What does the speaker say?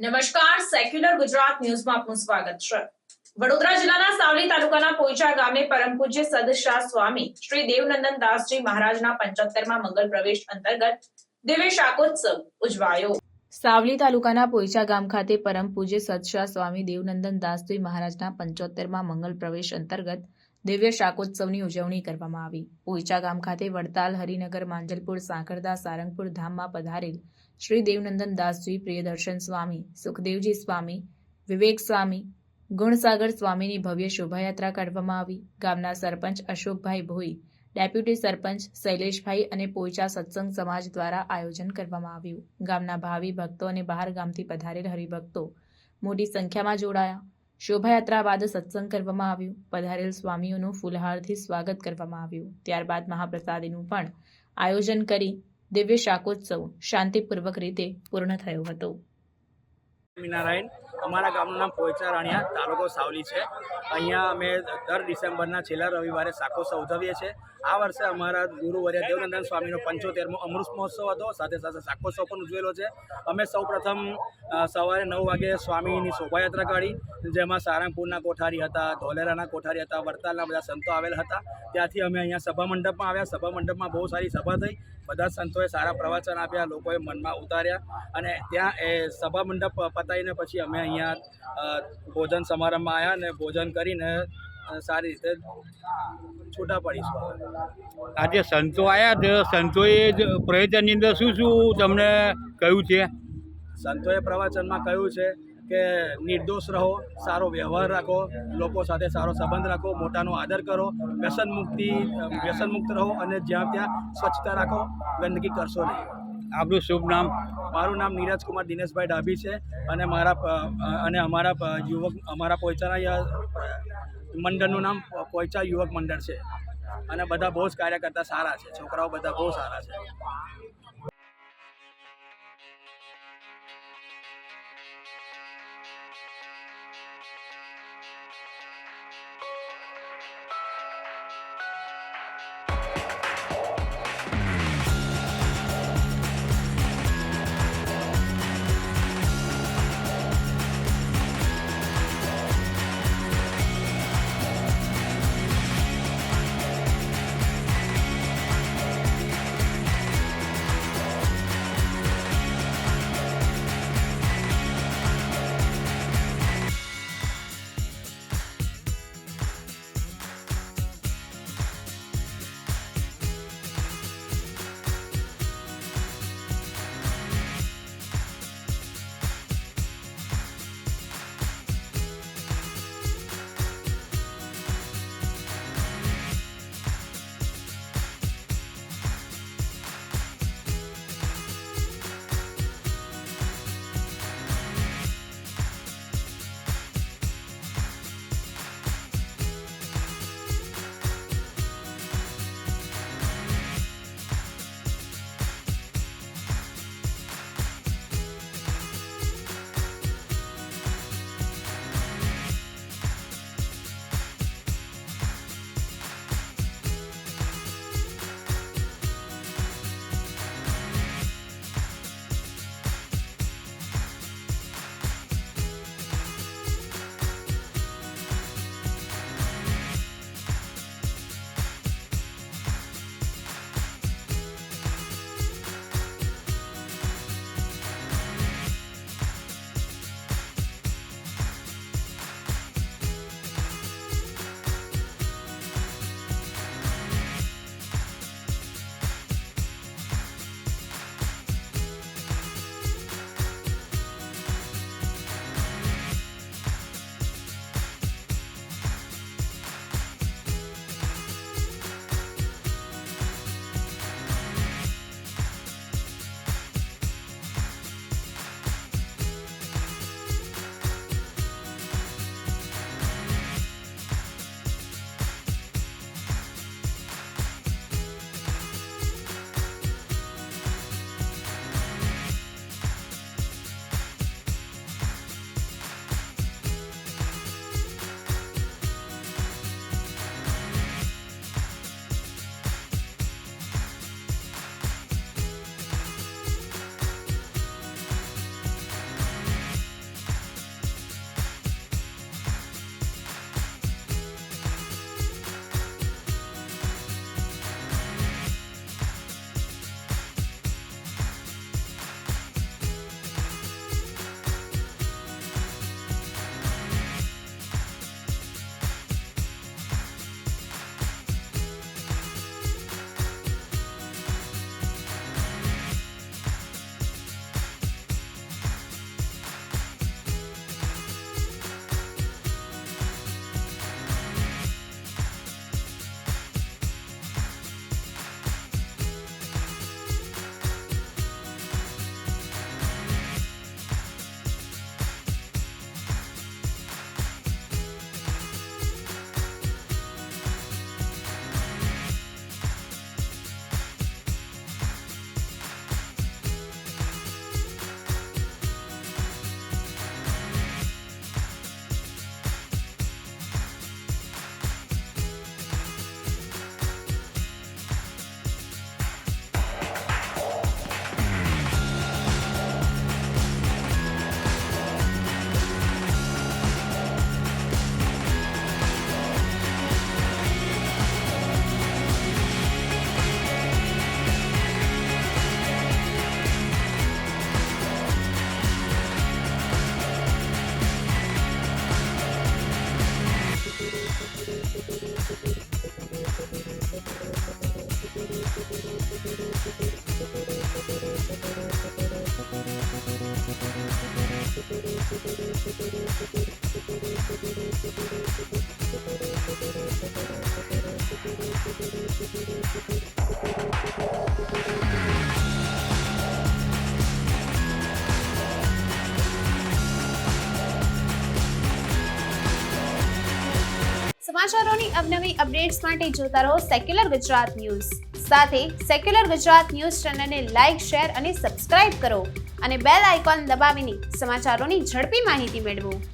નમસ્કાર, સેક્યુલર ગુજરાત ન્યૂઝમાં આપનું સ્વાગત છે। વડોદરા જિલ્લાના સાવલી તાલુકાના પોઈચા ગામે પરમ પૂજ્ય સદશાહ સ્વામી શ્રી દેવનંદન દાસજી મહારાજના 75મા મંગલ પ્રવેશ અંતર્ગત દિવ્ય શાકોત્સવ ઉજવાયો। સાવલી તાલુકાના પોઈચા ગામ ખાતે પરમ પૂજ્ય સદશાહ સ્વામી દેવનંદન દાસજી મહારાજના 75મા મંગલ પ્રવેશ અંતર્ગત દિવ્ય શાકોત્સવની ઉજવણી કરવામાં આવી। પોઈચા ગામ ખાતે વડતાલ, હરિનગર, માંજલપુર, સાંકરદા, સારંગપુર ધામમાં પધારેલ શ્રી દેવનંદન દાસજી, પ્રિયદર્શન સ્વામી, સુખદેવજી સ્વામી, વિવેક સ્વામી, ગુણસાગર સ્વામીની ભવ્ય શોભાયાત્રા કાઢવામાં આવી। ગામના સરપંચ અશોકભાઈ ભોઈ, ડેપ્યુટી સરપંચ શૈલેષભાઈ અને પોઈચા સત્સંગ સમાજ દ્વારા આયોજન કરવામાં આવ્યું। ગામના ભાવિ ભક્તો અને બહાર ગામથી પધારેલ હરિભક્તો મોટી સંખ્યામાં જોડાયા। શોભાયાત્રા બાદ સત્સંગ કરવામાં આવ્યું। પધારેલ સ્વામીઓનું ફૂલહારથી સ્વાગત કરવામાં આવ્યું। ત્યારબાદ મહાપ્રસાદીનું પણ આયોજન કરી દિવ્ય શાકોત્સવ શાંતિપૂર્વક રીતે પૂર્ણ થયો હતો। સ્વામિનારાયણ, અમારા ગામનું નામ પોઈચા રાણિયા, તાલુકો સાવલી છે। અહીંયા અમે દર ડિસેમ્બરના છેલ્લા રવિવારે શાકોત્સવ ઉજવીએ છીએ। આ વર્ષે અમારા ગુરુવર્ય દેવનંદન સ્વામીનો 75મો અમૃત મહોત્સવ હતો, સાથે સાથે શાકોત્સવ પણ ઉજવેલો છે। અમે સૌપ્રથમ સવારે 9 વાગે સ્વામીની શોભાયાત્રા કાઢી, જેમાં સારંગપુરના કોઠારી હતા, ધોલેરાના કોઠારી હતા, વડતાલના બધા સંતો આવેલા હતા। ત્યાંથી અમે અહીંયા સભા મંડપમાં આવ્યા। સભા મંડપમાં બહુ સારી સભા થઈ, બધા સંતોએ સારા પ્રવચન આપ્યા, લોકોએ મનમાં ઉતાર્યા અને ત્યાં એ સભા મંડપ પતાવીને પછી અમે અહીંયા ભોજન સમારંભમાં આવ્યા અને ભોજન કરીને સારી રીતે છૂટા પડીશું। આજે સંતો આવ્યા તો સંતોએ પ્રવચનની અંદર શું શું તમને કહ્યું છે? સંતોએ પ્રવચનમાં કહ્યું છે કે નિર્દોષ રહો, સારો વ્યવહાર રાખો, લોકો સાથે સારો સંબંધ રાખો, મોટાનો આદર કરો, વ્યસનમુક્ત રહો અને જ્યાં ત્યાં સ્વચ્છતા રાખો, ગંદકી કરશો નહીં। આપણું શુભ નામ? મારું નામ નીરજ કુમાર દિનેશભાઈ ડાભી છે અને અમારા પોઈચાના મંડળનું નામ પોઈચા યુવક મંડળ છે અને બધા બહુ જ કાર્યકર્તા સારા છે, છોકરાઓ બધા બહુ સારા છે। સમાચારોની અવનવી અપડેટ્સ માટે જોતા રહો સેક્યુલર ગુજરાત ન્યૂઝ. સાથે સેક્યુલર ગુજરાત ન્યૂઝ ચેનલને લાઇક, શેર અને સબસ્ક્રાઇબ કરો અને બેલ આઇકોન દબાવીને સમાચારોની ઝડપી માહિતી મેળવો.